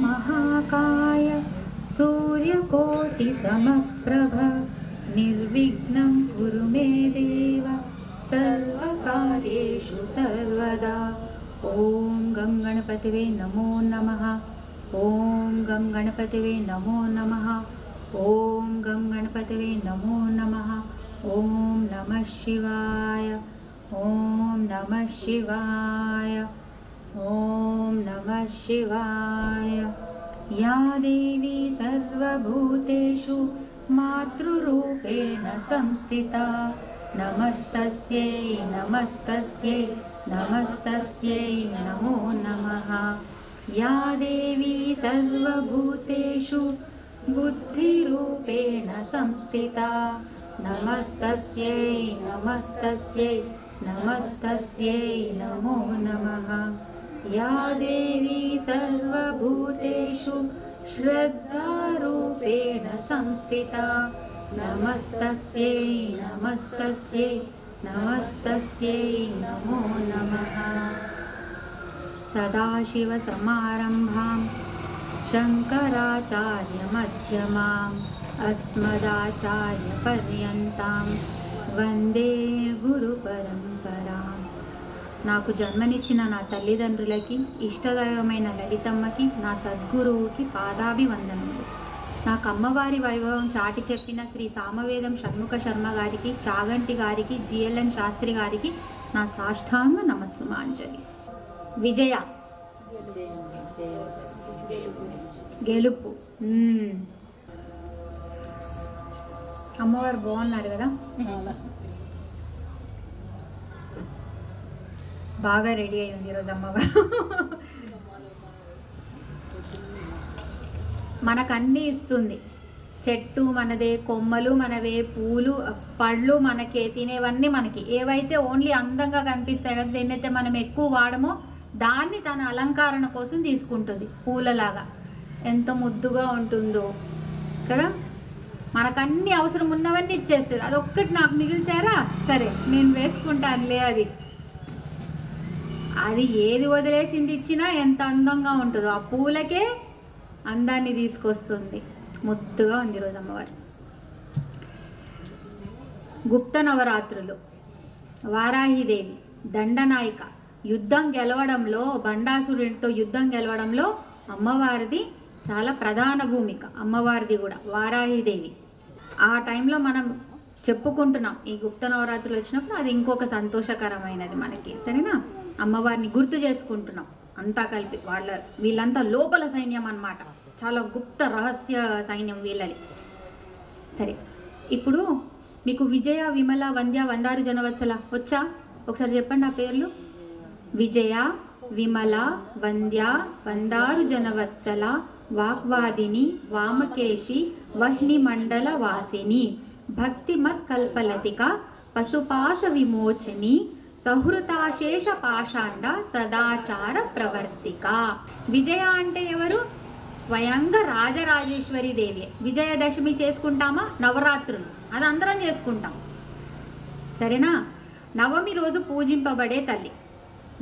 महाकाय सूर्यकोटिसमप्रभ निर्विघ्नं कुरु मे देव सर्वकार्येषु सर्वदा। ॐ गं गणपतये नमो नमः। ॐ गं गणपतये नमो नमः। ॐ गं गणपतये नमो नमः। ॐ नमः शिवाय। ॐ नमः शिवाय। ॐ नमः शिवाय। या देवी सर्वभूतेषु मातृरूपेण संस्थिता नमस्तस्यै नमस्तस्यै नमस्तस्यै नमो नमः। या देवी सर्वभूतेषु बुद्धिरूपेण संस्थिता नमस्तस्यै नमस्तस्यै नमस्तस्यै नमो नमः। या देवी सर्वभूतेषु श्रद्धारूपेण संस्थिता नमस्तस्यै नमस्तस्यै नमस्तस्यै नमो नमः। सदाशिवसमारम्भां शङ्कराचार्यमध्यमाम् अस्मदाचार्यपर्यन्तां వందే గురు పరంపరా। నాకు జన్మనిచ్చిన నా తల్లిదండ్రులకి, ఇష్టదైవమైన లలితమ్మకి, నా సద్గురువుకి పాదాభివందనములు। నాకు అమ్మవారి వైభవం చాటి చెప్పిన శ్రీ సామవేదం షణ్ముఖ శర్మ గారికి, చాగంటి గారికి, జిఎల్ఎన్ శాస్త్రి గారికి నా సాష్టాంగ నమస్సుమాంజలి। విజయ గెలుపు। అమ్మవారు బాగున్నారు కదా, బాగా రెడీ అయి ఉంది ఈరోజు అమ్మవారు। మనకన్నీ ఇస్తుంది, చెట్టు మనదే, కొమ్మలు మనవే, పూలు పళ్ళు మనకే, తినేవన్నీ మనకి। ఏవైతే ఓన్లీ అందంగా కనిపిస్తాయి కదా, దేన్నైతే మనం ఎక్కువ వాడమో దాన్ని తన అలంకరణ కోసం తీసుకుంటుంది। పూలలాగా ఎంత ముద్దుగా ఉంటుందో కదా। మనకన్నీ అవసరం ఉన్నవన్నీ ఇచ్చేస్తారు, అదొక్కటి నాకు మిగిల్చారా, సరే నేను వేసుకుంటానులే। అది ఏది వదిలేసింది ఇచ్చినా ఎంత అందంగా ఉంటుందో, ఆ పూలకే అందాన్ని తీసుకొస్తుంది। ముద్దుగా ఉంది ఈరోజు అమ్మవారు। గుప్త నవరాత్రులు, వారాహిదేవి దండనాయిక, యుద్ధం గెలవడంలో, బండాసురుడితో యుద్ధం గెలవడంలో అమ్మవారిది చాలా ప్రధాన భూమిక, అమ్మవారిది కూడా వారాహిదేవి। ఆ టైంలో మనం చెప్పుకుంటున్నాం ఈ గుప్త నవరాత్రులు వచ్చినప్పుడు, అది ఇంకొక సంతోషకరమైనది మనకి, సరేనా। అమ్మవారిని గుర్తు చేసుకుంటున్నాం అంతా కలిపి। వీళ్ళంతా లోపల సైన్యం అన్నమాట, చాలా గుప్త రహస్య సైన్యం వీళ్ళది। సరే, ఇప్పుడు మీకు విజయ, విమల, వంద్య, వందారు, జనవత్సల వచ్చా? ఒకసారి చెప్పండి ఆ పేర్లు। విజయ, విమల, వంద్య, వందారు, జనవత్సల, వాగ్వాదిని, వామకేశి, వహ్ని మండల వాసిని, భక్తిమత్ కల్పలతిక, పశుపాశ విమోచని, సహృతాశేష పాషాండ, సదాచార ప్రవర్తిక। విజయ అంటే ఎవరు? స్వయంగా రాజరాజేశ్వరి దేవి। విజయదశమి చేసుకుంటామా? నవరాత్రులు, అది అందరం చేసుకుంటాం, సరేనా। నవమి రోజు పూజింపబడే తల్లి,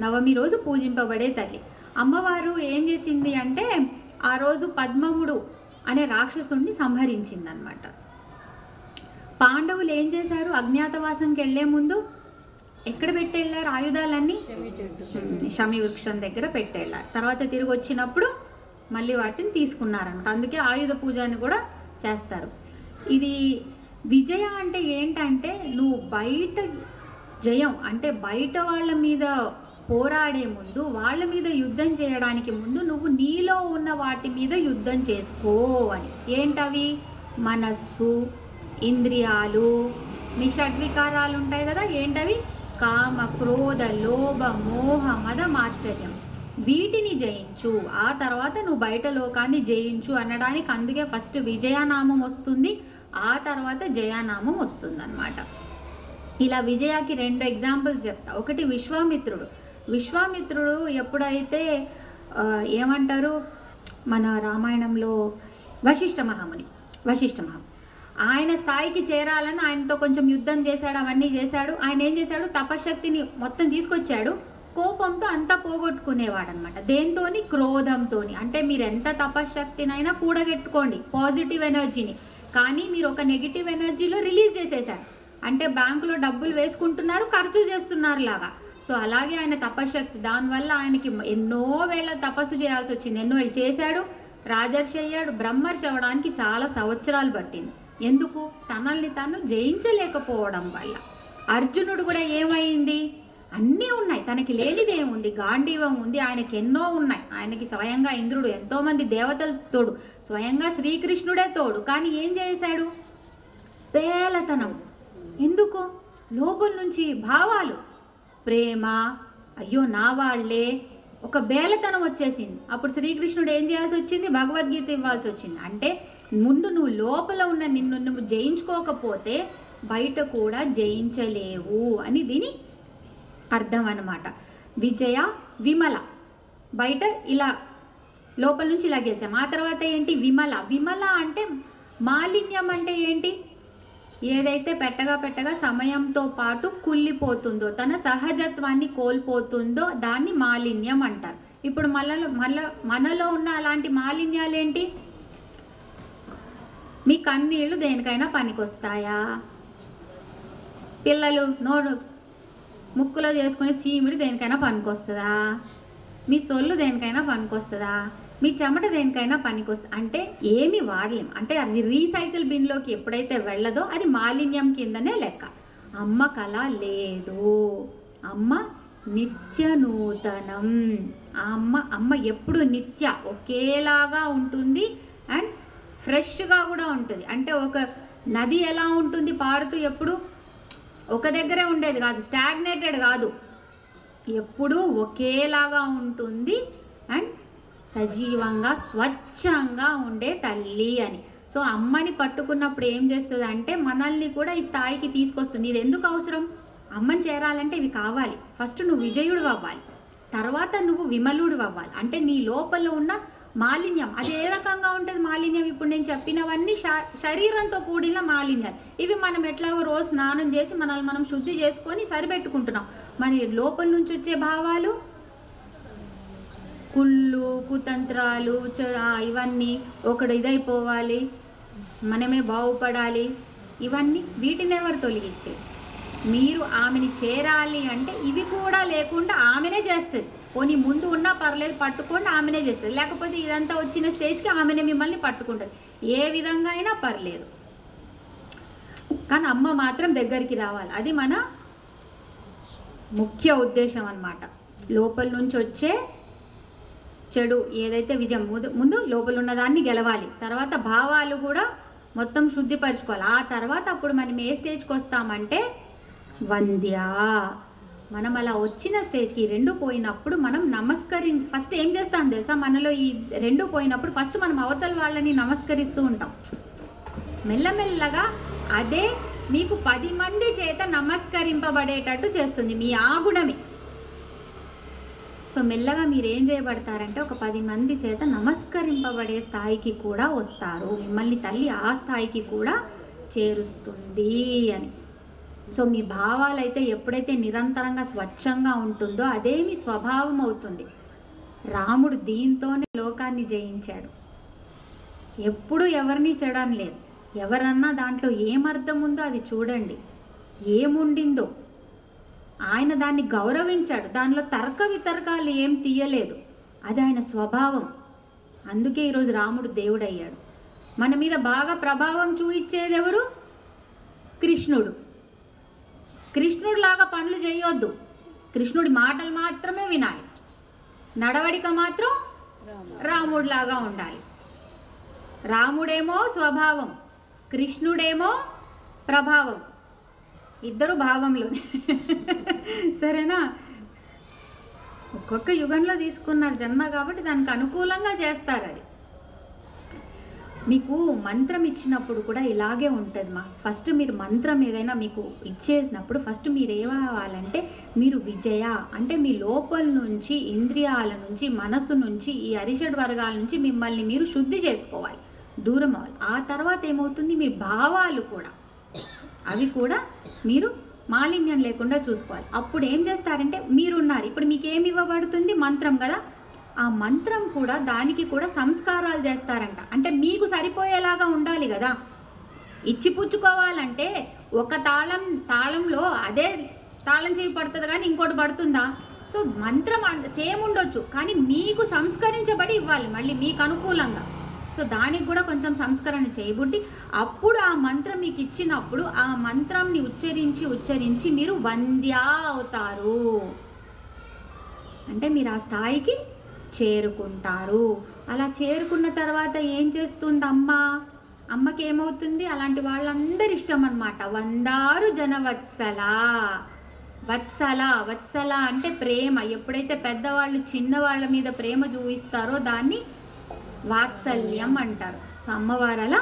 నవమి రోజు పూజింపబడే తల్లి అమ్మవారు ఏం చేసింది అంటే, ఆ రోజు పద్మముడు అనే రాక్షసుడిని సంహరించిందనమాట। పాండవులు ఏం చేశారు? అజ్ఞాతవాసంకి వెళ్లే ముందు ఎక్కడ పెట్టేళ్ళారు ఆయుధాలన్నీ? శమి వృక్షం దగ్గర పెట్టేళ్ళారు। తర్వాత తిరిగి వచ్చినప్పుడు మళ్ళీ వాటిని తీసుకున్నారనమాట, అందుకే ఆయుధ పూజ అని కూడా చేస్తారు। ఇది విజయ అంటే ఏంటంటే, నువ్వు బయట జయం అంటే బయట వాళ్ళ మీద పోరాడే ముందు, వాళ్ళ మీద యుద్ధం చేయడానికి ముందు నువ్వు నీలో ఉన్న వాటి మీద యుద్ధం చేసుకో అని। ఏంటవి? మనస్సు, ఇంద్రియాలు, మీ షడ్వికారాలు ఉంటాయి కదా, ఏంటవి? కామ, క్రోధ, లోభ, మోహ, మద, మాత్సర్యం, వీటిని జయించు, ఆ తర్వాత నువ్వు బయట లోకాన్ని జయించు అనడానికి అందుకే ఫస్ట్ విజయనామం వస్తుంది, ఆ తర్వాత జయానామం వస్తుంది అన్నమాట। ఇలా విజయకి 2 ఎగ్జాంపుల్స్ చెప్తా। ఒకటి విశ్వామిత్రుడు, విశ్వామిత్రుడు ఎప్పుడైతే ఏమంటారు మన రామాయణంలో వశిష్ఠ మహాముని, ఆయన స్థాయికి చేరాలని ఆయనతో కొంచెం యుద్ధం చేశాడు, అవన్నీ చేశాడు। ఆయన ఏం చేశాడు? తపశక్తిని మొత్తం తీసుకొచ్చాడు, కోపంతో అంతా పోగొట్టుకునేవాడు అనమాట. దేంతోని? క్రోధంతోని. అంటే మీరు ఎంత తపశ్శక్తినైనా కూడగెట్టుకోండి పాజిటివ్ ఎనర్జీని, కానీ మీరు ఒక నెగిటివ్ ఎనర్జీలో రిలీజ్ చేసేసారు అంటే బ్యాంకులో డబ్బులు వేసుకుంటున్నారు, ఖర్చు చేస్తున్నారు లాగా. సో అలాగే ఆయన తపశ్శక్తి, దానివల్ల ఆయనకి ఎన్నో వేళ తపస్సు చేయాల్సి వచ్చింది. ఎన్నో వేళ చేశాడు, రాజర్షి అయ్యాడు, బ్రహ్మర్షి అవ్వడానికి చాలా సంవత్సరాలు పట్టింది. ఎందుకు? తనల్ని తాను జయించలేకపోవడం వల్ల. అర్జునుడు కూడా ఏమైంది? అన్నీ ఉన్నాయి, తనకి లేనిది ఏముంది? గాంధీవం ఉంది, ఆయనకి ఎన్నో ఉన్నాయి. ఆయనకి స్వయంగా ఇంద్రుడు, ఎంతోమంది దేవతలు తోడు, స్వయంగా శ్రీకృష్ణుడే తోడు. కానీ ఏం చేశాడు? పేలతనం. ఎందుకు? లోపల నుంచి భావాలు, ప్రేమ, అయ్యో నా వాళ్ళే, ఒక బేలతనం వచ్చేసింది. అప్పుడు శ్రీకృష్ణుడు ఏం చేయాల్సి వచ్చింది? భగవద్గీత ఇవ్వాల్సి వచ్చింది. అంటే ముందు నువ్వు లోపల ఉన్న నిన్ను నువ్వు జయించుకోకపోతే బయట కూడా జయించలేవు అని దీని అర్థం అన్నమాట. విజయ విమల, బయట ఇలా లోపల నుంచి ఇలా గెలిచాం. ఆ తర్వాత ఏంటి? విమల. విమల అంటే మాలిన్యం అంటే ఏంటి? ఏదైతే పెట్టగా సమయంతో పాటు కుళ్ళిపోతుందో, తన సహజత్వాన్ని కోల్పోతుందో దాన్ని మాలిన్యం అంటారు. ఇప్పుడు మనలో ఉన్న అలాంటి మాలిన్యాలు ఏంటి? మీ కన్నీళ్ళు దేనికైనా పనికొస్తాయా? పిల్లలు నోరు ముక్కులో చేసుకునే చీమిడి దేనికైనా పనికొస్తుందా? మీ సొల్లు దేనికైనా పనికొస్తుందా? మీ చెమట దేనికైనా పనికొస్తుంది. అంటే ఏమి వాడలేం. అంటే అది రీసైకిల్ బిన్లోకి ఎప్పుడైతే వెళ్ళదో అది మాలిన్యం కిందనే లెక్క. అమ్మ కళ లేదు, అమ్మ నిత్య నూతనం. అమ్మ ఎప్పుడు నిత్య ఒకేలాగా ఉంటుంది అండ్ ఫ్రెష్గా కూడా ఉంటుంది. అంటే ఒక నది ఎలా ఉంటుంది పారుతూ, ఎప్పుడు ఒక దగ్గరే ఉండేది కాదు, స్టాగ్నేటెడ్ కాదు, ఎప్పుడూ ఒకేలాగా ఉంటుంది అండ్ సజీవంగా స్వచ్ఛంగా ఉండే తల్లి అని. సో అమ్మని పట్టుకున్నప్పుడు ఏం చేస్తుంది అంటే మనల్ని కూడా ఈ స్థాయికి తీసుకొస్తుంది. ఇది ఎందుకు అవసరం? అమ్మని చేరాలంటే ఇవి కావాలి. ఫస్ట్ నువ్వు విజయుడు అవ్వాలి, తర్వాత నువ్వు విమలుడు అవ్వాలి. అంటే నీ లోపల ఉన్న మాలిన్యం అది ఏ రకంగా ఉంటుంది? మాలిన్యం ఇప్పుడు నేను చెప్పినవన్నీ శరీరంతో కూడిన మాలిన్యాలు. ఇవి మనం ఎట్లాగో రోజు స్నానం చేసి మనల్ని మనం శుద్ధి చేసుకొని సరిపెట్టుకుంటున్నాం. మరి లోపల నుంచి వచ్చే భావాలు, కుళ్ళు, కుతంత్రాలు, ఇవన్నీ, ఒకడు ఇదైపోవాలి, మనమే బాగుపడాలి, ఇవన్నీ వీటిని ఎవరు తొలగించేది? మీరు ఆమెని చేరాలి అంటే ఇవి కూడా లేకుండా ఆమెనే చేస్తుంది. పోనీ ముందు ఉన్నా పర్లేదు, పట్టుకోండి, ఆమెనే చేస్తుంది. లేకపోతే ఇదంతా వచ్చిన స్టేజ్కి ఆమెనే మిమ్మల్ని పట్టుకుంటుంది. ఏ విధంగా అయినా పర్లేదు, కానీ అమ్మ మాత్రం దగ్గరికి రావాలి. అది మన ముఖ్య ఉద్దేశం అన్నమాట. లోపల నుంచి వచ్చే చెడు ఏదైతే విజయం, ముందు లోపల ఉన్నదాన్ని గెలవాలి, తర్వాత భావాలు కూడా మొత్తం శుద్ధిపరచుకోవాలి. ఆ తర్వాత అప్పుడు మనం ఏ స్టేజ్కి వస్తామంటే వంద్య. మనం అలా వచ్చిన స్టేజ్కి రెండు పోయినప్పుడు మనం ఫస్ట్ ఏం చేస్తాం తెలుసా? మనలో ఈ రెండు పోయినప్పుడు ఫస్ట్ మనం అవతల వాళ్ళని నమస్కరిస్తూ ఉంటాం. మెల్లమెల్లగా అదే మీకు 10 మంది చేత నమస్కరింపబడేటట్టు చేస్తుంది మీ ఆ గుణమే. సో మెల్లగా మీరు ఏం చేయబడతారంటే ఒక 10 మంది చేత నమస్కరింపబడే స్థాయికి కూడా వస్తారు. మిమ్మల్ని తల్లి ఆ స్థాయికి కూడా చేరుస్తుంది అని. సో మీ భావాలు అయితే ఎప్పుడైతే నిరంతరంగా స్వచ్ఛంగా ఉంటుందో అదే మీ స్వభావం అవుతుంది. రాముడు దీంతోనే లోకాన్ని జయించాడు. ఎప్పుడు ఎవరిని చెడడం లేదు. ఎవరన్నా దాంట్లో ఏమర్థం ఉందో అది చూడండి, ఏముండిందో ఆయన దాన్ని గౌరవించాడు. దానిలో తర్క వితర్కాలు ఏం తీయలేదు. అది ఆయన స్వభావం. అందుకే ఈరోజు రాముడు దేవుడయ్యాడు. మన మీద బాగా ప్రభావం చూపించేది ఎవరు? కృష్ణుడు. కృష్ణుడిలాగా పనులు చేయొద్దు, కృష్ణుడి మాటలు మాత్రమే వినాలి, నడవడిక మాత్రం రాముడిలాగా ఉండాలి. రాముడేమో స్వభావం, కృష్ణుడేమో ప్రభావం, ఇద్దరు భావంలోనే. సరేనా? ఒక్కొక్క యుగంలో తీసుకున్నారు జన్మ కాబట్టి దానికి అనుకూలంగా చేస్తారు. అది మీకు మంత్రం ఇచ్చినప్పుడు కూడా ఇలాగే ఉంటుంది మా. ఫస్ట్ మీరు మంత్రం ఏదైనా మీకు ఇచ్చేసినప్పుడు ఫస్ట్ మీరు ఏమవ్వాలంటే మీరు విజయ అంటే మీ లోపల నుంచి, ఇంద్రియాల నుంచి, మనసు నుంచి, ఈ అరిషడ్ వర్గాల నుంచి మిమ్మల్ని మీరు శుద్ధి చేసుకోవాలి, దూరం అవ్వాలి. ఆ తర్వాత ఏమవుతుంది? మీ భావాలు కూడా అవి కూడా మీరు మాలిన్యం లేకుండా చూసుకోవాలి. అప్పుడు ఏం చేస్తారంటే మీరున్నారు, ఇప్పుడు మీకు ఏమి ఇవ్వబడుతుంది? మంత్రం కదా. ఆ మంత్రం కూడా దానికి కూడా సంస్కారాలు చేస్తారంట. అంటే మీకు సరిపోయేలాగా ఉండాలి కదా. ఇచ్చి పుచ్చుకోవాలంటే ఒక తాళంలో అదే తాళం చేయి పడుతుంది కానీ ఇంకోటి పడుతుందా? సో మంత్రం సేమ్ ఉండొచ్చు కానీ మీకు సంస్కరించబడి ఇవ్వాలి మళ్ళీ మీకు అనుకూలంగా. సో దానికి కూడా కొంచెం సంస్కరణ చేయబుట్టి అప్పుడు ఆ మంత్రం మీకు ఇచ్చినప్పుడు ఆ మంత్రాన్ని ఉచ్చరించి మీరు వంద్యా అవుతారు. అంటే మీరు ఆ స్థాయికి చేరుకుంటారు. అలా చేరుకున్న తర్వాత ఏం చేస్తుంది అమ్మకి ఏమవుతుంది? అలాంటి వాళ్ళందరి ఇష్టం అన్నమాట. వందారు జనవత్సల. వత్సల అంటే ప్రేమ. ఎప్పుడైతే పెద్దవాళ్ళు చిన్నవాళ్ళ మీద ప్రేమ చూపిస్తారో దాన్ని వాత్సల్యం అంటారు. సో అమ్మవారు అలా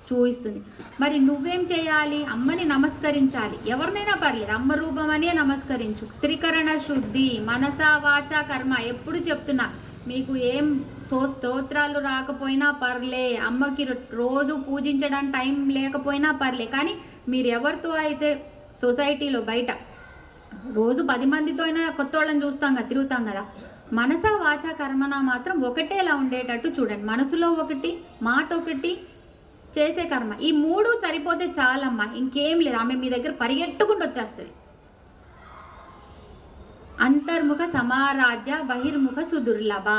చూపిస్తుంది. మరి నువ్వేం చేయాలి? అమ్మని నమస్కరించాలి. ఎవరినైనా పర్లేదు, అమ్మ రూపం అనే నమస్కరించు. త్రికరణ శుద్ధి, మనస వాచ కర్మ. ఎప్పుడు చెప్తున్నా, మీకు ఏం స్తోత్రాలు రాకపోయినా పర్లే, అమ్మకి రోజు పూజించడానికి టైం లేకపోయినా పర్లే, కానీ మీరు ఎవరితో అయితే సొసైటీలో బయట రోజు 10 మందితో అయినా కొత్త వాళ్ళని చూస్తాం కదా, తిరుగుతాం కదా, మనస వాచ కర్మన మాత్రం ఒకటేలా ఉండేటట్టు చూడండి. మనసులో ఒకటి, మాట ఒకటి, చేసే కర్మ. ఈ 3 సరిపోతే చాలమ్మా, ఇంకేం లేదు. ఆమె మీ దగ్గర పరిగెట్టుకుంటూ వచ్చేస్తుంది. అంతర్ముఖ సమారాధ్య బహిర్ముఖ సుదుర్లభ.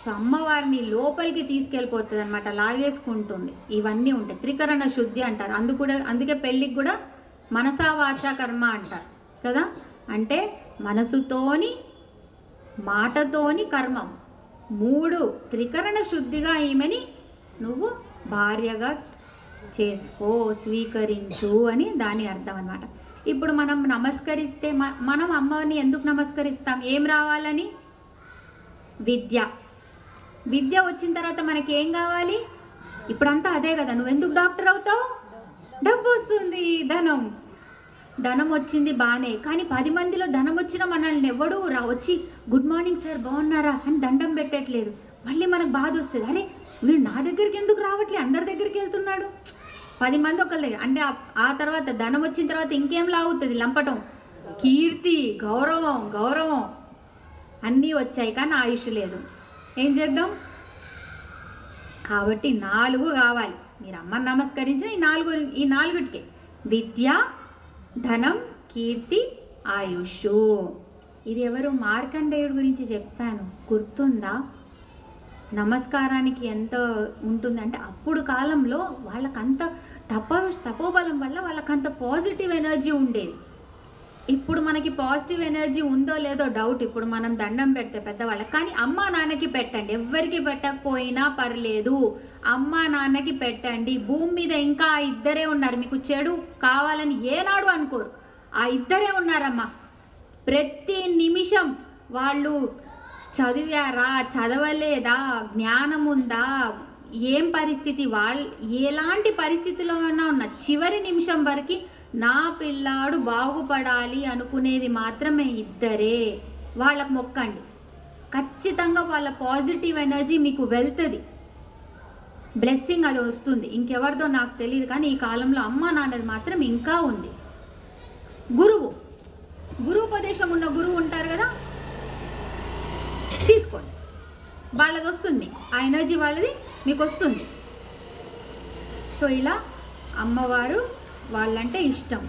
సో అమ్మవారిని లోపలికి తీసుకెళ్ళిపోతుంది అనమాట, లాగేసుకుంటుంది. ఇవన్నీ ఉంటాయి. త్రికరణ శుద్ధి అంటారు. అందుకే పెళ్ళికి కూడా మనసా వాచ కర్మ అంటారు కదా. అంటే మనసుతోని, మాటతోని కర్మం 3 త్రికరణ శుద్ధిగా ఈమెని నువ్వు భార్యగా చేసుకో, స్వీకరించు అని దాని అర్థం అన్నమాట. ఇప్పుడు మనం నమస్కరిస్తే మనం అమ్మని ఎందుకు నమస్కరిస్తాం? ఏం రావాలని? విద్య వచ్చిన తర్వాత మనకి ఏం కావాలి? ఇప్పుడంతా అదే కదా. నువ్వెందుకు డాక్టర్ అవుతావు? డబ్బు వస్తుంది, ధనం వచ్చింది బాగానే, కానీ 10 మందిలో ధనం వచ్చినా మనల్ని ఎవడు వచ్చి గుడ్ మార్నింగ్ సార్ బాగున్నారా అని దండం పెట్టట్లేదు. మళ్ళీ మనకు బాధ వస్తుంది, అరే వీడు నా దగ్గరికి ఎందుకు రావట్లేదు, అందరి దగ్గరికి వెళ్తున్నాడు. 10 మంది ఒకళ్ళ దగ్గర అంటే ఆ తర్వాత ధనం వచ్చిన తర్వాత ఇంకేం లాగుతుంది? లంపటం, కీర్తి, గౌరవం అన్నీ వచ్చాయి కానీ ఆయుష్ లేదు. ఏం చేద్దాం? కాబట్టి 4 కావాలి. మీరు అమ్మని నమస్కరించిన ఈ 4టికే విద్య, ధనం, కీర్తి, ఆయుష్. ఇది ఎవరు? మార్కండేయుడు గురించి చెప్పాను, గుర్తుందా? నమస్కారానికి ఎంత ఉంటుందంటే అప్పుడు కాలంలో వాళ్ళకంత తపోబలం వల్ల వాళ్ళకంత పాజిటివ్ ఎనర్జీ ఉండేది. ఇప్పుడు మనకి పాజిటివ్ ఎనర్జీ ఉందో లేదో డౌట్. ఇప్పుడు మనం దండం పెడితే పెద్దవాళ్ళకి, కానీ అమ్మా నాన్నకి పెట్టండి. ఎవరికి పెట్టకపోయినా పర్లేదు, అమ్మా నాన్నకి పెట్టండి. భూమి మీద ఇంకా 2 ఉన్నారు, మీకు చెడు కావాలని ఏనాడు అనుకోరు. ఆ 2 ఉన్నారమ్మా. ప్రతి నిమిషం వాళ్ళు చదివారా, చదవలేదా, జ్ఞానం ఉందా, ఏం పరిస్థితి, వాళ్ళు ఎలాంటి పరిస్థితిలో ఉన్న చివరి నిమిషం వరకు నా పిల్లాడు బాగుపడాలి అనుకునేది మాత్రమే 2. వాళ్ళకు మొక్కండి. ఖచ్చితంగా వాళ్ళ పాజిటివ్ ఎనర్జీ మీకు వెళ్తుంది, బ్లెస్సింగ్ అది వస్తుంది. ఇంకెవరిదో నాకు తెలియదు కానీ ఈ కాలంలో అమ్మ నాన్నది మాత్రం ఇంకా ఉంది. గురువుపదేశం ఉన్న గురువు ఉంటారు కదా, తీసుకోండి, వాళ్ళది వస్తుంది, ఆ ఎనర్జీ వాళ్ళది మీకు వస్తుంది. సో ఇలా అమ్మవారు వాళ్ళంటే ఇష్టం.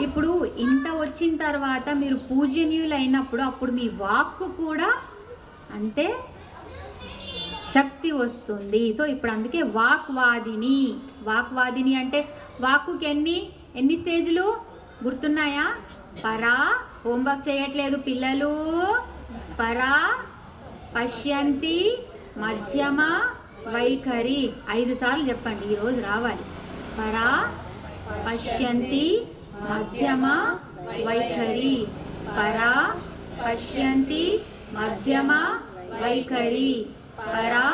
ఇప్పుడు ఇంత వచ్చిన తర్వాత మీరు పూజనీయులు అయినప్పుడు అప్పుడు మీ వాక్కు కూడా అంతే శక్తి వస్తుంది. సో ఇప్పుడు అందుకే వాక్వాదిని అంటే వాక్కుకి ఎన్ని స్టేజ్లు గుర్తున్నాయా? పరా, హోంవర్క్ చేయట్లేదు పిల్లలు, పరా, పశ్యంతి, మధ్యమ, వైఖరి 5 సార్లు చెప్పండి, ఈరోజు రావాలి. పరా, పశ్యంతి, మధ్యమ, వైఖరి. పరా, పశ్యంతి, మధ్యమ, వైఖరి. పరా,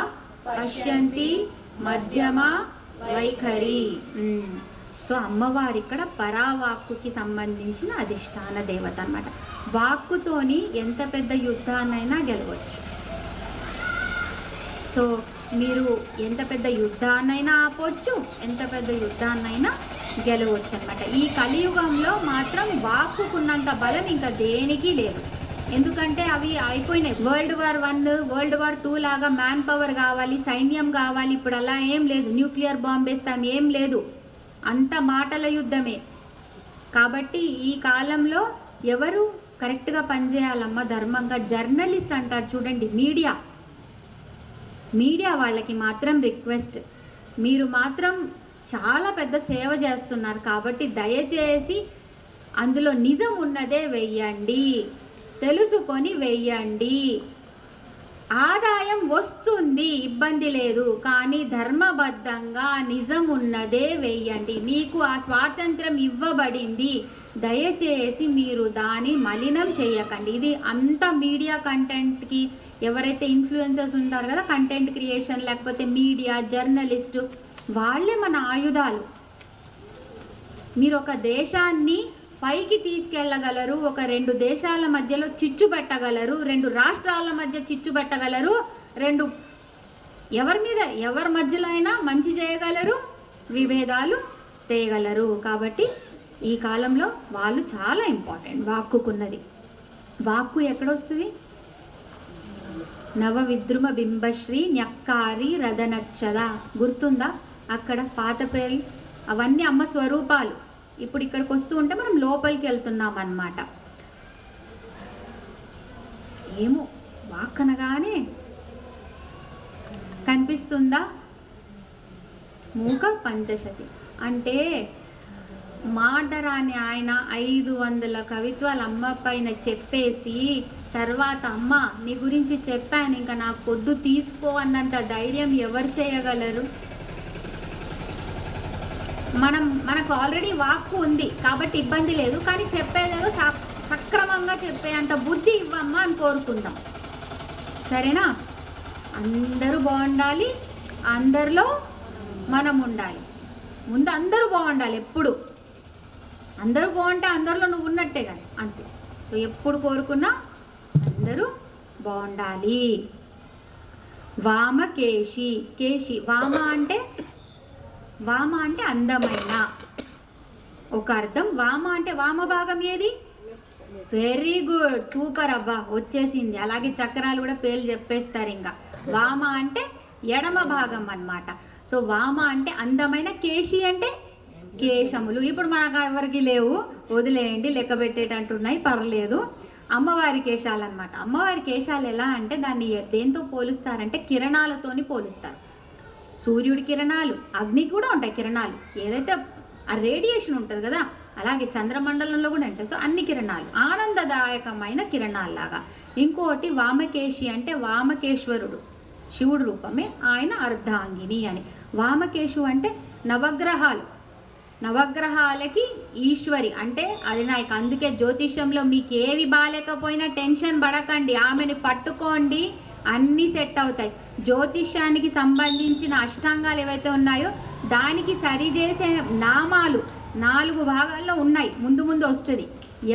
పశ్యంతి, మధ్యమ, వైఖరి. సో అమ్మవారి ఇక్కడ పరావాక్కుకి సంబంధించిన అధిష్టాన దేవత అన్నమాట. వాక్కుతోని ఎంత పెద్ద యుద్ధాన్నైనా గెలవచ్చు. సో మీరు ఎంత పెద్ద యుద్ధాన్నైనా ఆపొచ్చు, ఎంత పెద్ద యుద్ధాన్నైనా గెలవచ్చు అనమాట. ఈ కలియుగంలో మాత్రం వాక్కుకున్నంత బలం ఇంకా దేనికి లేదు. ఎందుకంటే అవి అయిపోయినాయి. World War I, World War II లాగా మ్యాన్ పవర్ కావాలి, సైన్యం కావాలి. ఇప్పుడు అలా ఏం లేదు. న్యూక్లియర్ బాంబ్ వేస్తాం ఏం లేదు, అంత మాటల యుద్ధమే. కాబట్టి ఈ కాలంలో ఎవరు కరెక్ట్గా పనిచేయాలమ్మా ధర్మంగా? జర్నలిస్ట్ అంటారు చూడండి, మీడియా వాళ్ళకి మాత్రం రిక్వెస్ట్, మీరు మాత్రం చాలా పెద్ద సేవ చేస్తున్నారు కాబట్టి దయచేసి అందులో నిజం ఉన్నదే వెయ్యండి, తెలుసుకొని వెయ్యండి. ఆదాయం వస్తుంది, ఇబ్బంది లేదు, కానీ ధర్మబద్ధంగా నిజం ఉన్నదే వెయ్యండి. మీకు ఆ స్వాతంత్రం ఇవ్వబడింది, దయచేసి మీరు దాన్ని మలినం చేయకండి. ఇది అంత మీడియా కంటెంట్కి ఎవరైతే ఇన్ఫ్లుయెన్సర్స్ ఉంటారు కదా, కంటెంట్ క్రియేషన్ లేకపోతే మీడియా జర్నలిస్టు, వాళ్ళే మన ఆయుధాలు. మీరు ఒక దేశాన్ని పైకి తీసుకెళ్ళగలరు, ఒక 2 దేశాల మధ్యలో చిచ్చు పెట్టగలరు, 2 రాష్ట్రాల మధ్య చిచ్చు పెట్టగలరు, ఎవరి మధ్యలో అయినా మంచి చేయగలరు, విభేదాలు తేయగలరు. కాబట్టి ఈ కాలంలో వాళ్ళు చాలా ఇంపార్టెంట్. వాక్కుకున్నది, వాక్కు ఎక్కడొస్తుంది? నవ విద్రుమ బింబశ్రీ న్యక్కారి రథనచ్చద, గుర్తుందా? అక్కడ పాత పేర్లు అవన్నీ అమ్మ స్వరూపాలు. ఇప్పుడు ఇక్కడికి వస్తూ ఉంటే మనం లోపలికి వెళ్తున్నాం అన్నమాట. ఏమో వాక్కనగానే కనిపిస్తుందా? మూక పంచశతి అంటే మాట రాని ఆయన 500 కవిత్వాలు అమ్మ పైన చెప్పేసి తర్వాత అమ్మ నీ గురించి చెప్పాను ఇంకా నాకు పొద్దు తీసుకో అన్నంత ధైర్యం ఎవరు చేయగలరు? మనకు ఆల్రెడీ వాక్కు ఉంది కాబట్టి ఇబ్బంది లేదు, కానీ చెప్పేదేదో సక్రమంగా చెప్పే అంత బుద్ధి ఇవ్వమ్మా అని కోరుకుందాం. సరేనా? అందరూ బాగుండాలి, అందరిలో మనం ఉండాలి. ముందు అందరూ బాగుండాలి. ఎప్పుడు అందరూ బాగుంటే అందరిలో నువ్వు ఉన్నట్టే కానీ అంతే. సో ఎప్పుడు కోరుకున్నా అందరూ బాగుండాలి. వామకేశి, కేశి వామ అంటే అందమైన ఒక అర్థం. వామ అంటే వామ భాగం ఏది? వెరీ గుడ్, సూపర్ అబ్బా, వచ్చేసింది. అలాగే చక్రాలు కూడా పేర్లు చెప్పేస్తారు. ఇంకా వామ అంటే ఎడమ భాగం అన్నమాట. సో వామ అంటే అందమైన, కేశి అంటే కేశములు. ఇప్పుడు మనకు ఎవరికి లేవు, వదిలేయండి, లెక్క పెట్టేటంటున్నాయి, పర్లేదు. అమ్మవారి కేశాలు అన్నమాట. అమ్మవారి కేశాలు ఎలా అంటే దాన్ని దేంతో పోలుస్తారంటే కిరణాలతోని పోలుస్తారు. సూర్యుడి కిరణాలు, అగ్ని కూడా ఉంటాయి కిరణాలు, ఏదైతే ఆ రేడియేషన్ ఉంటుంది కదా, అలాగే చంద్రమండలంలో కూడా ఉంటాయి. సో అన్ని కిరణాలు ఆనందదాయకమైన కిరణాల్లాగా. ఇంకోటి వామకేశి అంటే వామకేశ్వరుడు, శివుడు రూపమే, ఆయన అర్ధాంగిని అని. వామకేశు అంటే నవగ్రహాలు, నవగ్రహాలకి ఈశ్వరి అంటే అది నాయకు. అందుకే జ్యోతిష్యంలో మీకు ఏవి బాగాలేకపోయినా టెన్షన్ పడకండి, ఆమెని పట్టుకోండి, అన్నీ సెట్ అవుతాయి. జ్యోతిష్యానికి సంబంధించిన అష్టాంగాలు ఏవైతే ఉన్నాయో దానికి సరిచేసే నామాలు 4 భాగాల్లో ఉన్నాయి, ముందు ముందు వస్తుంది.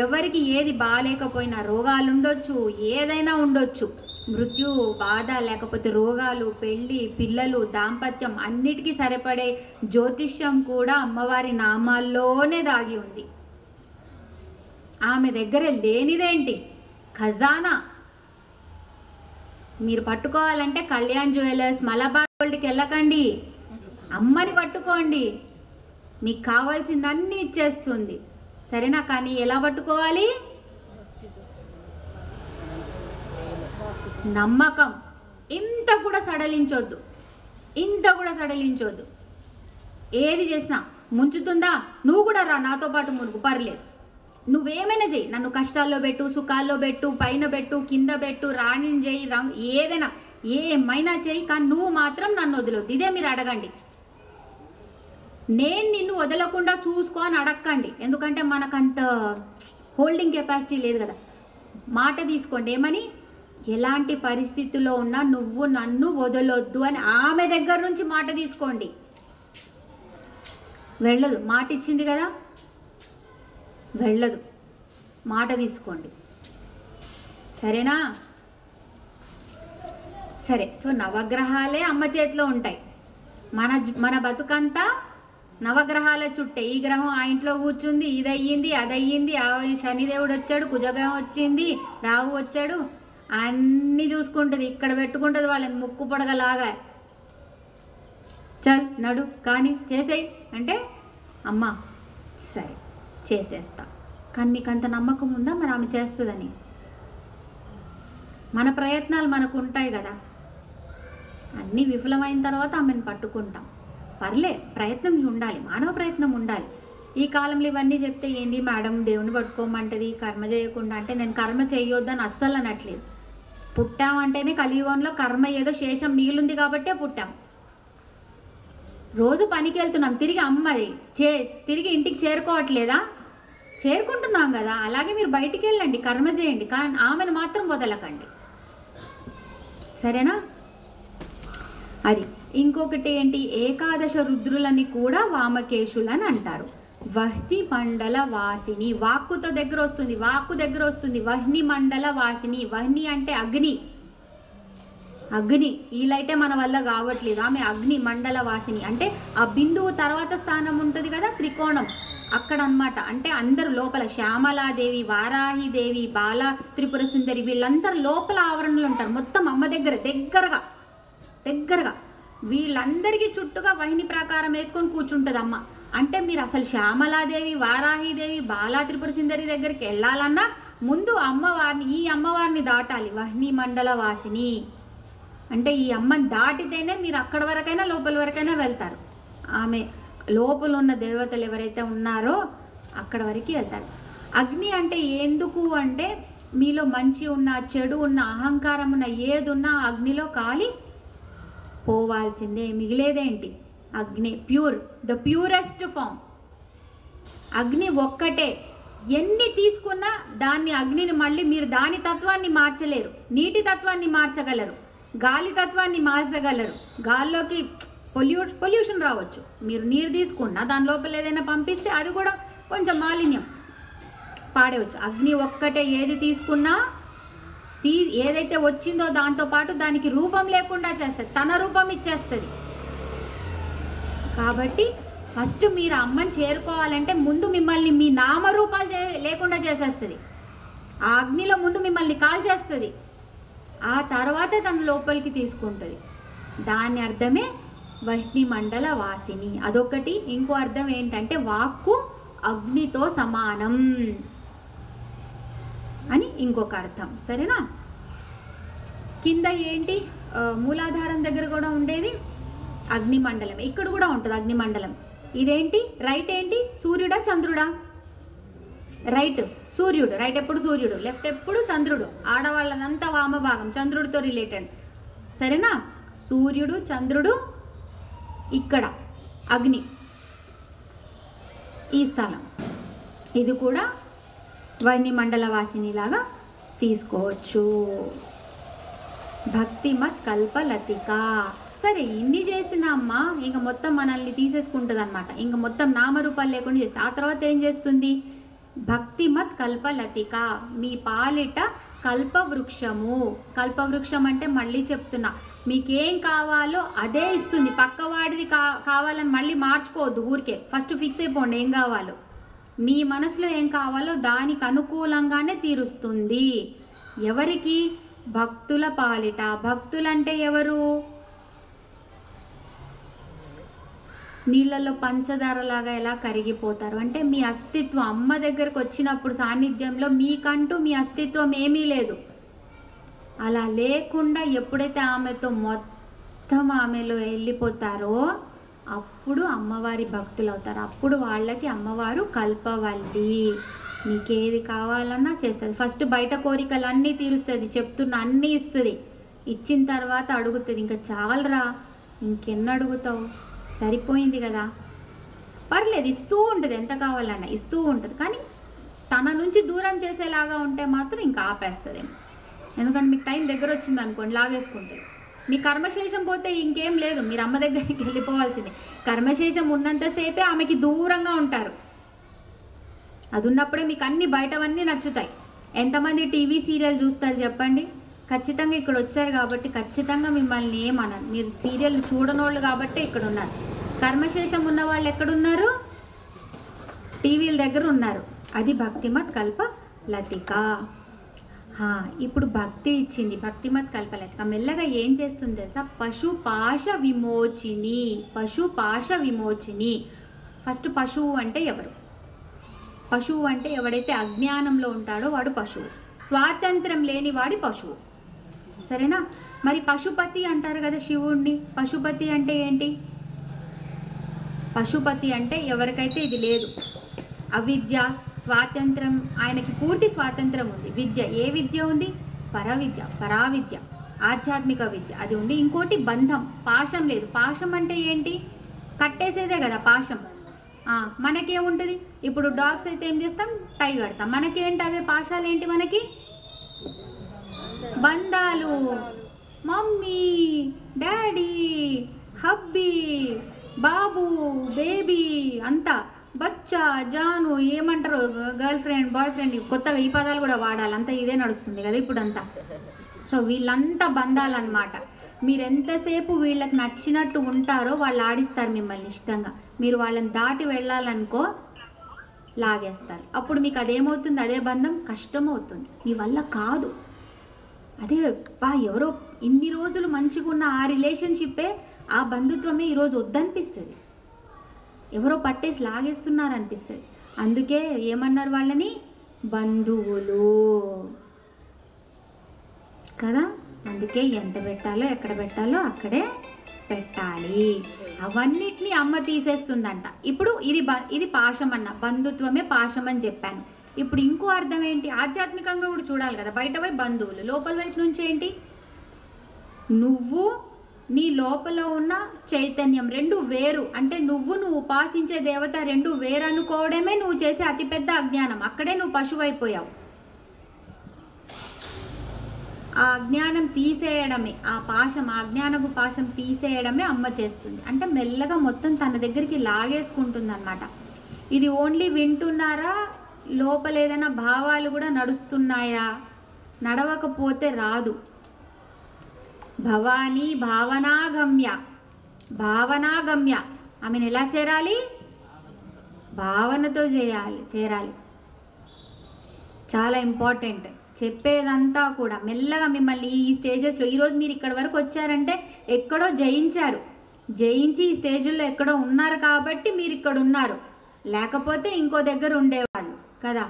ఎవరికి ఏది బాగాలేకపోయినా, రోగాలు ఉండొచ్చు, ఏదైనా ఉండొచ్చు, మృత్యు బాధ లేకపోతే రోగాలు, పెళ్ళి, పిల్లలు, దాంపత్యం, అన్నిటికీ సరిపడే జ్యోతిష్యం కూడా అమ్మవారి నామాల్లోనే దాగి ఉంది. ఆమె దగ్గర లేనిదేంటి? ఖజానా. మీరు పట్టుకోవాలంటే కళ్యాణ్ జ్యువెలర్స్, మలబార్ గోల్డ్కి వెళ్ళకండి, అమ్మని పట్టుకోండి, మీకు కావాల్సింది అన్నీ ఇచ్చేస్తుంది. సరేనా? కానీ ఎలా పట్టుకోవాలి? నమ్మకం. ఇంత కూడా సడలించొద్దు, ఏది చేసినా ముంచుతుందా, నువ్వు కూడా రా నాతో పాటు మునుగు, పర్లేదు, నువ్వేమైనా చెయ్యి, నన్ను కష్టాల్లో పెట్టు, సుఖాల్లో పెట్టు, పైన పెట్టు, కింద పెట్టు, రాణిని చెయ్యి, ఏమైనా చెయ్యి, కానీ నువ్వు మాత్రం నన్ను వదలొద్దు. ఇదే మీరు అడగండి. నేను నిన్ను వదలకుండా చూసుకో అని అడగండి, ఎందుకంటే మనకంత హోల్డింగ్ కెపాసిటీ లేదు కదా. మాట తీసుకోండి, ఏమని? ఎలాంటి పరిస్థితుల్లో ఉన్నా నువ్వు నన్ను వదలొద్దు అని ఆమె దగ్గర నుంచి మాట తీసుకోండి. వెళ్ళదు, మాట ఇచ్చింది కదా, వెళ్ళదు, మాట తీసుకోండి. సరేనా? సరే. సో నవగ్రహాలే అమ్మ చేతిలో ఉంటాయి. మన బతుకంతా నవగ్రహాల చుట్టే, ఈ గ్రహం ఆ ఇంట్లో కూర్చుంది, ఇది అయ్యింది, అది అయ్యింది, శనిదేవుడు వచ్చాడు, కుజగ్రహం వచ్చింది, రాహు వచ్చాడు, అన్నీ చూసుకుంటుంది. ఇక్కడ పెట్టుకుంటుంది వాళ్ళని ముక్కు పొడగలాగా. చల్ నడు కానీ చేసేయి అంటే, అమ్మా సరే చేసేస్తా. కానీ మీకు అంత నమ్మకం ఉందా మరి ఆమె చేస్తుందని? మన ప్రయత్నాలు మనకు ఉంటాయి కదా, అన్నీ విఫలమైన తర్వాత ఆమెను పట్టుకుంటాం. పర్లే, ప్రయత్నం ఉండాలి, మానవ ప్రయత్నం ఉండాలి. ఈ కాలంలో ఇవన్నీ చెప్తే ఏంది మేడం దేవుని పట్టుకోమంటది కర్మ చేయకుండా అంటే, నేను కర్మ చేయొద్దని అస్సలు అనట్లేదు. పుట్టామంటేనే కలియుగంలో కర్మ ఏదో శేషం మిగిలింది కాబట్టే పుట్టాం. రోజు పనికి వెళ్తున్నాం, తిరిగి అమ్మది తిరిగి ఇంటికి చేరుకోవట్లేదా? చేరుకుంటున్నాం కదా. అలాగే మీరు బయటికి వెళ్ళండి, కర్మ చేయండి, కానీ ఆమెను మాత్రం వదలకండి, సరేనా? అది ఇంకొకటి ఏంటి, ఏకాదశ రుద్రులని కూడా వామకేశులని అంటారు. వహ్ని మండల వాసిని, వాక్కుతో దగ్గర వస్తుంది, వాక్కు దగ్గర వస్తుంది. వహ్ని మండల వాసిని, వహ్ని అంటే అగ్ని, అగ్ని ఈలైతే మన వల్ల కావట్లేదు, ఆమె అగ్ని మండల వాసిని అంటే ఆ బిందువు తర్వాత స్థానం ఉంటుంది కదా త్రికోణం, అక్కడ అన్నమాట. అంటే అందరు లోపల శ్యామలాదేవి, వారాహిదేవి, బాల త్రిపుర సుందరి వీళ్ళందరూ లోపల ఆవరణలు ఉంటారు. మొత్తం అమ్మ దగ్గరగా వీళ్ళందరికీ చుట్టుగా వహిని ప్రాకారం వేసుకొని కూర్చుంటుంది అమ్మ. అంటే మీరు అసలు శ్యామలాదేవి, వారాహిదేవి, బాలా త్రిపుర సుందరి దగ్గరికి వెళ్ళాలన్నా ముందు అమ్మవారిని, ఈ అమ్మవారిని దాటాలి. వహ్ని మండల వాసిని అంటే ఈ అమ్మని దాటితేనే మీరు అక్కడ వరకైనా లోపల వరకైనా వెళ్తారు. ఆమె లోపల ఉన్న దేవతలు ఎవరైతే ఉన్నారో అక్కడ వరకు వెళ్తారు. అగ్ని అంటే ఎందుకు అంటే, మీలో మంచి ఉన్న, చెడు ఉన్న, అహంకారం ఉన్న ఏది ఉన్నా అగ్నిలో కాలి పోవాల్సిందే, మిగిలేదేంటి? అగ్ని ప్యూర్, ద ప్యూరెస్ట్ ఫామ్. అగ్ని ఒక్కటే, ఎన్ని తీసుకున్నా దాన్ని అగ్నిని మళ్ళీ మీరు దాని తత్వాన్ని మార్చలేరు. నీటి తత్వాన్ని మార్చగలరు, గాలి తత్వాన్ని మార్చగలరు. గాల్లోకి పొల్యూషన్ రావచ్చు, మీరు నీరు తీసుకున్నా దాని లోపల ఏదైనా పంపిస్తే అది కూడా కొంచెం మాలిన్యం పాడేవచ్చు. అగ్ని ఒక్కటే ఏది తీసుకున్నా ఏదైతే వచ్చిందో దాంతోపాటు దానికి రూపం లేకుండా చేస్తుంది, తన రూపం ఇచ్చేస్తుంది. కాబట్టి ఫస్ట్ మీరు అమ్మని చేరుకోవాలంటే ముందు మిమ్మల్ని మీ నామరూపాలు లేకుండా చేసేస్తుంది. ఆ అగ్నిలో ముందు మిమ్మల్ని కాల్చేస్తుంది, ఆ తర్వాత తన లోపలికి తీసుకుంటుంది. దాని అర్థమే వహ్ని మండల వాసిని, అదొకటి. ఇంకో అర్థం ఏంటంటే వాక్కు అగ్నితో సమానం అని ఇంకొక అర్థం, సరేనా? కింద ఏంటి, మూలాధారం దగ్గర కూడా ఉండేది అగ్ని మండలం, ఇక్కడ కూడా ఉంటుంది అగ్ని మండలం. ఇదేంటి, రైట్ ఏంటి, సూర్యుడా చంద్రుడా? రైట్ సూర్యుడు, రైట్ ఎప్పుడు సూర్యుడు, లెఫ్ట్ ఎప్పుడు చంద్రుడు. ఆడవాళ్ళదంతా వామభాగం చంద్రుడితో రిలేటెడ్, సరేనా? సూర్యుడు, చంద్రుడు, ఇక్కడ అగ్ని, ఈ స్థలం. ఇది కూడా వహ్ని మండల వాసినిలాగా తీసుకోవచ్చు. భక్తిమత్ కల్పలతిక. సరే, ఇన్ని చేసిన అమ్మ ఇంక మొత్తం మనల్ని తీసేసుకుంటుంది అనమాట. ఇంక మొత్తం నామరూపాలు లేకుండా చేస్తే ఆ తర్వాత ఏం చేస్తుంది? భక్తిమత్ కల్పలతిక, మీ పాలిట కల్పవృక్షము. కల్పవృక్షం అంటే మళ్ళీ చెప్తున్నా, మీకేం కావాలో అదే ఇస్తుంది. పక్కవాడిది కావాలని మళ్ళీ మార్చుకోవద్దు ఊరికే. ఫస్ట్ ఫిక్స్ అయిపోండి ఏం కావాలో. మీ మనసులో ఏం కావాలో దానికి అనుకూలంగానే తీరుస్తుంది. ఎవరికి? భక్తుల పాలిట. భక్తులంటే ఎవరు? నీళ్ళలో పంచదారలాగా ఎలా కరిగిపోతారు అంటే, మీ అస్తిత్వం అమ్మ దగ్గరకు వచ్చినప్పుడు సాన్నిధ్యంలో మీకంటూ మీ అస్తిత్వం ఏమీ లేదు. అలా లేకుండా ఎప్పుడైతే ఆమెతో మొత్తం ఆమెలో వెళ్ళిపోతారో అప్పుడు అమ్మవారి భక్తులు అవుతారు. అప్పుడు వాళ్ళకి అమ్మవారు కల్పవల్లి. మీకేది కావాలన్నా చేస్తుంది. ఫస్ట్ బయట కోరికలు అన్నీ తీరుస్తుంది, చెప్తున్నా అన్నీ ఇస్తుంది. ఇచ్చిన తర్వాత అడుగుతుంది, ఇంకా చాలరా ఇంకెన్ని అడుగుతావు, సరిపోయింది కదా. పర్లేదు, ఇస్తూ ఉంటుంది, ఎంత కావాలన్నా ఇస్తూ ఉంటుంది. కానీ తన నుంచి దూరం చేసేలాగా ఉంటే మాత్రం ఇంకా ఆపేస్తుందేమో. ఎందుకంటే మీకు టైం దగ్గర వచ్చింది అనుకోండి, లాగేసుకుంటుంది. మీ కర్మశేషం పోతే ఇంకేం లేదు, మీరు అమ్మ దగ్గరికి వెళ్ళిపోవాల్సిందే. కర్మశేషం ఉన్నంతసేపే ఆమెకి దూరంగా ఉంటారు. అది ఉన్నప్పుడే మీకు అన్ని బయటవన్నీ నచ్చుతాయి. ఎంతమంది టీవీ సీరియల్ చూస్తారు చెప్పండి? ఖచ్చితంగా ఇక్కడ వచ్చారు కాబట్టి ఖచ్చితంగా మిమ్మల్ని ఏమన్నారు. మీరు సీరియల్ చూడనోళ్ళు కాబట్టి ఇక్కడ ఉన్నారు. కర్మశేషం ఉన్న వాళ్ళు ఎక్కడున్నారు? టీవీల దగ్గర ఉన్నారు. అది భక్తిమత్ కల్ప లతిక. ఇప్పుడు భక్తి ఇచ్చింది, భక్తిమత్ కల్పలతిక. మెల్లగా ఏం చేస్తుంది తెలుసా? పశుపాశ విమోచిని. పశుపాశ విమోచిని. ఫస్ట్ పశువు అంటే ఎవరు? పశువు అంటే ఎవడైతే అజ్ఞానంలో ఉంటాడో వాడు పశువు. స్వాతంత్రం లేనివాడి పశువు. సరేనా? మరి పశుపతి అంటారు కదా శివుణ్ణి. పశుపతి అంటే ఏంటి? పశుపతి అంటే ఎవరికైతే ఇది లేదు, అవిద్య, స్వాతంత్రం, ఆయనకి పూర్తి స్వాతంత్రం ఉంది. విద్య, ఏ విద్య ఉంది? పరవిద్య, పరావిద్య, ఆధ్యాత్మిక విద్య అది ఉంది. ఇంకోటి బంధం, పాశం లేదు. పాశం అంటే ఏంటి? కట్టేసేదే కదా పాశం. మనకేముంటుంది? ఇప్పుడు డాగ్స్ అయితే ఏం చేస్తాం? టై కడతాం. మనకేంటి అవే పాశాలు? ఏంటి మనకి? బంధాలు. మమ్మీ, డాడీ, హబ్బీ, బాబు, బేబీ, అంతా బచ్చా, జాను, ఏమంటారు, గర్ల్ ఫ్రెండ్, బాయ్ ఫ్రెండ్, కొత్తగా ఈ పదాలు కూడా వాడాలి. అంతా ఇదే నడుస్తుంది కదా ఇప్పుడంతా. సో వీళ్ళంతా బంధాలన్నమాట. మీరు ఎంతసేపు వీళ్ళకి నచ్చినట్టు ఉంటారో వాళ్ళు ఆడిస్తారు మిమ్మల్ని ఇష్టంగా. మీరు వాళ్ళని దాటి వెళ్ళాలనుకో లాగేస్తారు. అప్పుడు మీకు అదేమవుతుంది? అదే బంధం కష్టమవుతుంది, మీ వల్ల కాదు. అదే ఎవరో ఇన్ని రోజులు మంచిగా ఉన్న ఆ రిలేషన్షిప్పే, ఆ బంధుత్వమే ఈరోజు వద్దనిపిస్తుంది. ఎవరో పట్టేసి లాగేస్తున్నారనిపిస్తుంది. అందుకే ఏమన్నారు వాళ్ళని? బంధువులు కదా. అందుకే ఎంత పెట్టాలో ఎక్కడ పెట్టాలో అక్కడే పెట్టాలి. అవన్నిటినీ అమ్మ తీసేస్తుందంట. ఇప్పుడు ఇది పాశం అన్న, బంధుత్వమే పాశం అని చెప్పాను. ఇప్పుడు ఇంకో అర్థం ఏంటి? ఆధ్యాత్మికంగా కూడా చూడాలి కదా. బయట వైపు బంధువులు, లోపల వైపు నుంచి ఏంటి? నువ్వు, నీ లోపల ఉన్న చైతన్యం రెండు వేరు. అంటే నువ్వు ఉపాసించే దేవత రెండు వేరు అనుకోవడమే నువ్వు చేసే అతిపెద్ద అజ్ఞానం. అక్కడే నువ్వు పశువైపోయావు. ఆ అజ్ఞానం తీసేయడమే, ఆ పాశం, ఆ అజ్ఞానపు పాశం తీసేయడమే అమ్మ చేస్తుంది. అంటే మెల్లగా మొత్తం తన దగ్గరికి లాగేసుకుంటుంది అన్నమాట. ఇది ఓన్లీ వింటున్నారా? లోపల ఏదైనా భావాలు కూడా నడుస్తున్నాయా? నడవకపోతే రాదు. భవానీ భావనాగమ్య, భావనాగమ్య. ఆమెను ఎలా చేరాలి? భావనతో చేరాలి. చాలా ఇంపార్టెంట్. చెప్పేదంతా కూడా మెల్లగా మిమ్మల్ని ఈ స్టేజెస్లో, ఈరోజు మీరు ఇక్కడి వరకు వచ్చారంటే ఎక్కడో జయించారు, జయించి ఈ స్టేజ్లో ఎక్కడో ఉన్నారు కాబట్టి మీరు ఇక్కడ ఉన్నారు. లేకపోతే ఇంకో దగ్గర ఉండేవాళ్ళు కదా.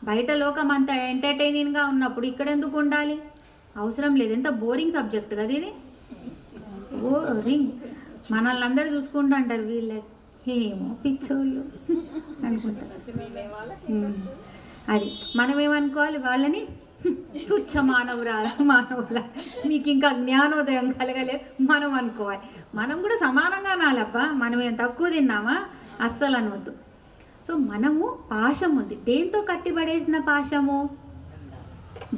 బయట లోకం అంతా ఎంటర్టైనింగ్గా ఉన్నప్పుడు ఇక్కడ ఎందుకు ఉండాలి? అవసరం లేదు. ఎంత బోరింగ్ సబ్జెక్ట్ కదా ఇది. బోరింగ్. మనల్ని అందరూ చూసుకుంటూ అంటారు, వీళ్ళే ఏమో పిచ్చోళ్ళు అనుకుంటారు. అది మనం ఏమనుకోవాలి? వాళ్ళని తుచ్చ మానవుల, మీకు ఇంకా జ్ఞానోదయం కలగలేదు మనం అనుకోవాలి. మనం కూడా సమానంగా నాలబ్బా, మనం ఏం తక్కువ తిన్నామా? అస్సలు అనవద్దు. సో మనము పాశం ఉంది. దేంతో కట్టిపడేసిన పాశము?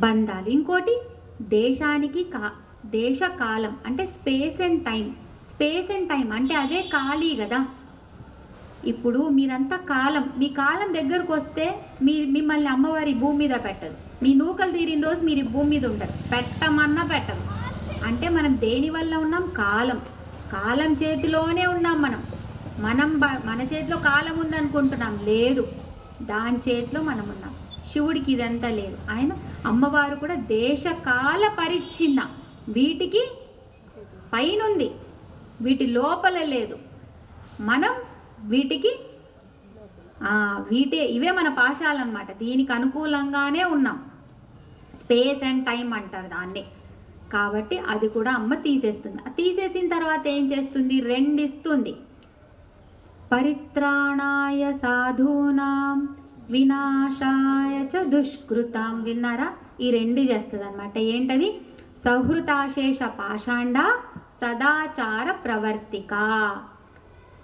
బంధాలు. ఇంకోటి దేశానికి దేశ కాలం అంటే space and time. Space and time అంటే అదే ఖాళీ కదా. ఇప్పుడు మీరంతా కాలం, మీ కాలం దగ్గరకు వస్తే మిమ్మల్ని అమ్మవారి భూమి మీద పెట్టదు. మీ నూకలు తీరిన రోజు మీరు ఈ భూమి మీద ఉంటారు, పెట్టమన్నా పెట్టదు. అంటే మనం దేని వల్ల ఉన్నాం? కాలం. కాలం చేతిలోనే ఉన్నాం మనం. మన చేతిలో కాలం ఉందనుకుంటున్నాం, లేదు, దాని చేతిలో మనం ఉన్నాం. శివుడికి ఇదంతా లేదు. ఆయన అమ్మవారు కూడా దేశకాల పరిచ్ఛిన్న, వీటికి పైనుంది, వీటి లోపల లేదు. మనం వీటికి ఇవే మన పాశాలన్నమాట. దీనికి అనుకూలంగానే ఉన్నాం. స్పేస్ అండ్ టైం అంటారు దాన్ని. కాబట్టి అది కూడా అమ్మ తీసేస్తుంది. తీసేసిన తర్వాత ఏం చేస్తుంది? రెండిస్తుంది. పరిత్రాణాయ సాధూనాం వినాశాయ చ దుష్కృతాం. విన్నారా? ఈ రెండు చేస్తుంది అనమాట. ఏంటది? సహృతాశేష పాషాండ సదాచార ప్రవర్తిక.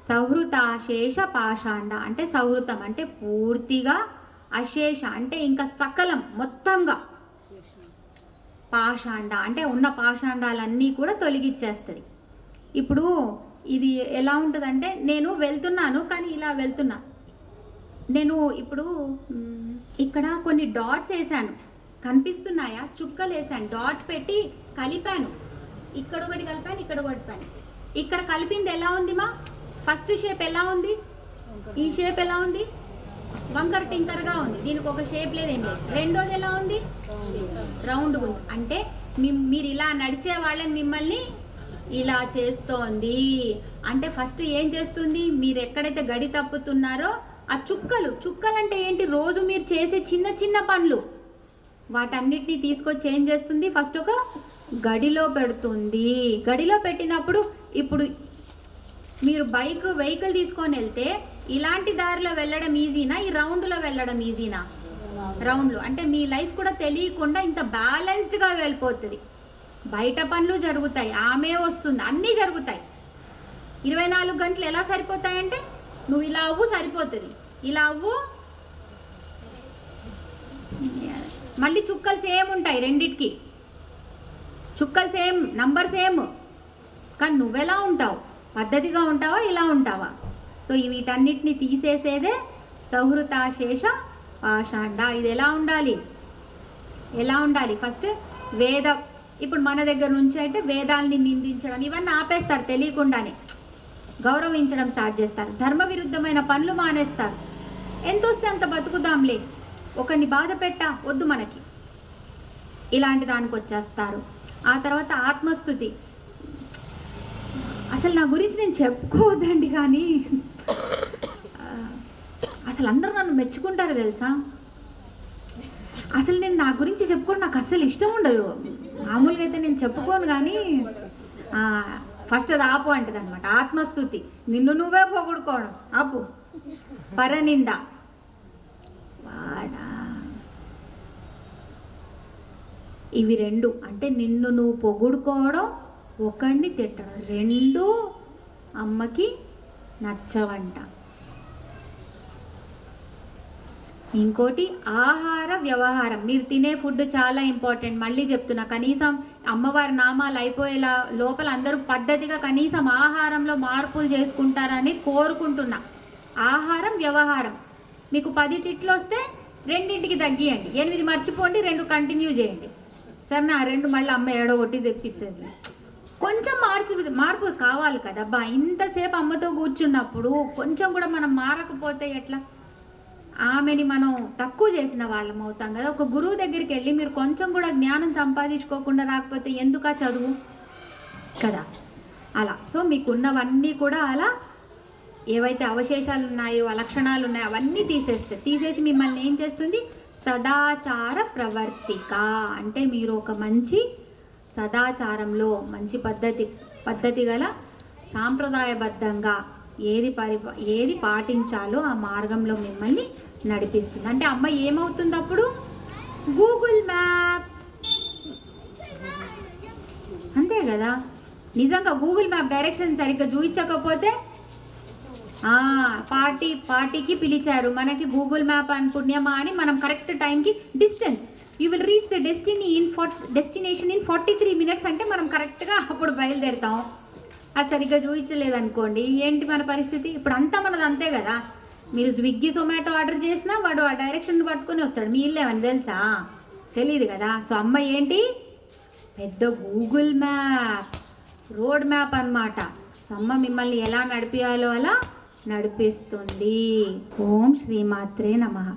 సహృతాశేష పాషాండ అంటే సహృతం అంటే పూర్తిగా, అశేష అంటే ఇంకా సకలం మొత్తంగా, పాషాండ అంటే ఉన్న పాషాండాలన్నీ కూడా తొలగిచ్చేస్తుంది. ఇప్పుడు ఇది ఎలా ఉంటుందంటే, నేను వెళ్తున్నాను కానీ ఇలా వెళ్తున్నా. నేను ఇప్పుడు ఇక్కడ కొన్ని డాట్స్ వేసాను, కనిపిస్తున్నాయా? చుక్కలు వేసాను, డాట్స్ పెట్టి కలిపాను. ఇక్కడ ఒకటి కలిపాను, ఇక్కడ ఒకటి కలిపాను. ఇక్కడ కలిపింది ఎలా ఉంది మా? ఫస్ట్ షేప్ ఎలా ఉంది, ఈ షేప్ ఎలా ఉంది, వంకర టింకర్గా ఉంది, దీనికి ఒక షేప్ లేదు, ఏం లేదు. రెండోది ఎలా ఉంది, రౌండ్గా ఉంది. అంటే మీరు ఇలా నడిచే వాళ్ళని మిమ్మల్ని ఇలా చేస్తోంది. అంటే ఫస్ట్ ఏం చేస్తుంది, మీరు ఎక్కడైతే గడి తప్పుతున్నారో ఆ చుక్కలు అంటే ఏంటి, రోజు మీరు చేసే చిన్న చిన్న పనులు వాటన్నిటిని తీసుకొచ్చి ఏం చేస్తుంది, ఫస్ట్ ఒక గడిలో పెడుతుంది. గడిలో పెట్టినప్పుడు ఇప్పుడు మీరు వెహికల్ తీసుకొని వెళ్తే ఇలాంటి దారిలో వెళ్ళడం ఈజీనా, ఈ రౌండ్లో వెళ్ళడం ఈజీనా? రౌండ్లో. అంటే మీ లైఫ్ కూడా తెలియకుండా ఇంత బ్యాలెన్స్డ్గా వెళ్ళిపోతుంది. బయట పనులు జరుగుతాయి, ఆమె వస్తుంది, అన్నీ జరుగుతాయి. 24 గంటలు ఎలా సరిపోతాయంటే నువ్వు ఇలా అవ్వు సరిపోతుంది, ఇలా అవ్వు. మళ్ళీ చుక్కలు సేమ్ ఉంటాయి రెండిటికి, చుక్కలు సేమ్, నంబర్ సేమ్, కానీ నువ్వెలా ఉంటావు, పద్ధతిగా ఉంటావా ఇలా ఉంటావా? సో వీటన్నిటిని తీసేసేదే సహృతాశేష పాషాండ. ఇది ఎలా ఉండాలి ఫస్ట్ ఇప్పుడు మన దగ్గర నుంచి అయితే వేదాలని నిందించడం ఇవన్నీ ఆపేస్తారు, తెలియకుండానే గౌరవించడం స్టార్ట్ చేస్తారు. ధర్మ విరుద్ధమైన పనులు మానేస్తారు. ఎంత వస్తే అంత బతుకుదాంలే, ఒకరిని బాధ వద్దు మనకి, ఇలాంటి దానికి వచ్చేస్తారు. ఆ తర్వాత ఆత్మస్తుతి. అసలు నా గురించి నేను చెప్పుకోవద్దండి, కానీ అసలు అందరూ నన్ను మెచ్చుకుంటారు తెలుసా. అసలు నేను నా గురించి చెప్పుకోవడం నాకు అస్సలు ఇష్టం ఉండదు. మామూలుగా అయితే నేను చెప్పుకోను, కానీ ఫస్ట్ అది ఆపు అంటది అనమాట. ఆత్మస్తుతి, నిన్ను నువ్వే పొగుడుకోవడం ఆపు. పరనింద, వాడా, ఇవి రెండు. అంటే నిన్ను నువ్వు పొగుడుకోవడం, ఒకడిని తిట్టడం, రెండు అమ్మకి నచ్చవంట. ఇంకోటి ఆహార వ్యవహారం. మీరు తినే ఫుడ్ చాలా ఇంపార్టెంట్. మళ్ళీ చెప్తున్నా, కనీసం అమ్మవారి నామాలు అయిపోయేలా లోపల అందరూ పద్ధతిగా కనీసం ఆహారంలో మార్పులు చేసుకుంటారని కోరుకుంటున్నా. ఆహారం వ్యవహారం. మీకు 10 తిట్లు వస్తే 2కి తగ్గియండి, 8 మర్చిపోండి, 2 కంటిన్యూ చేయండి. సరే నా 2 మళ్ళీ అమ్మ ఏడగొట్టి తెప్పిస్తుంది. కొంచెం మార్పు కావాలి కదబ్బా. ఇంతసేపు అమ్మతో కూర్చున్నప్పుడు కొంచెం కూడా మనం మారకపోతే ఎట్లా? ఆమెని మనం తక్కువ చేసిన వాళ్ళం అవుతాం కదా. ఒక గురువు దగ్గరికి వెళ్ళి మీరు కొంచెం కూడా జ్ఞానం సంపాదించుకోకుండా రాకపోతే ఎందుకా చదువు కదా. అలా సో మీకున్నవన్నీ కూడా అలా ఏవైతే అవశేషాలు ఉన్నాయో, లక్షణాలు ఉన్నాయో అవన్నీ తీసేసి మిమ్మల్ని ఏం చేస్తుంది, సదాచార ప్రవర్తిక. అంటే మీరు ఒక మంచి సదాచారంలో, మంచి పద్ధతి గల సాంప్రదాయబద్ధంగా ఏది పాటించాలో ఆ మార్గంలో మిమ్మల్ని నడిపిస్తుంది. అంటే అమ్మ ఏమవుతుంది అప్పుడు, గూగుల్ మ్యాప్. అంతే కదా. నిజంగా గూగుల్ మ్యాప్ డైరెక్షన్ సరిగ్గా చూపించకపోతే పార్టీకి పిలిచారు, మనకి గూగుల్ మ్యాప్ అనుకున్నామా అని మనం కరెక్ట్ టైంకి distance you will reach the destination in 43 minutes అంటే మనం కరెక్ట్గా అప్పుడు బయలుదేరుతాం. అది సరిగ్గా చూపించలేదు అనుకోండి, ఏంటి మన పరిస్థితి? ఇప్పుడు అంతా మనది అంతే కదా. మీరు స్విగ్గీ జొమాటో ఆర్డర్ చేసినా వాడు ఆ డైరెక్షన్ పట్టుకొని వస్తాడు. మీ ఇల్లు ఏమని తెలుసా? తెలియదు కదా. సో అమ్మ ఏంటి, పెద్ద గూగుల్ మ్యాప్, రోడ్ మ్యాప్ అన్నమాట. సో అమ్మ మిమ్మల్ని ఎలా నడిపియాలో అలా నడిపిస్తుంది. ఓం శ్రీమాత్రే నమః.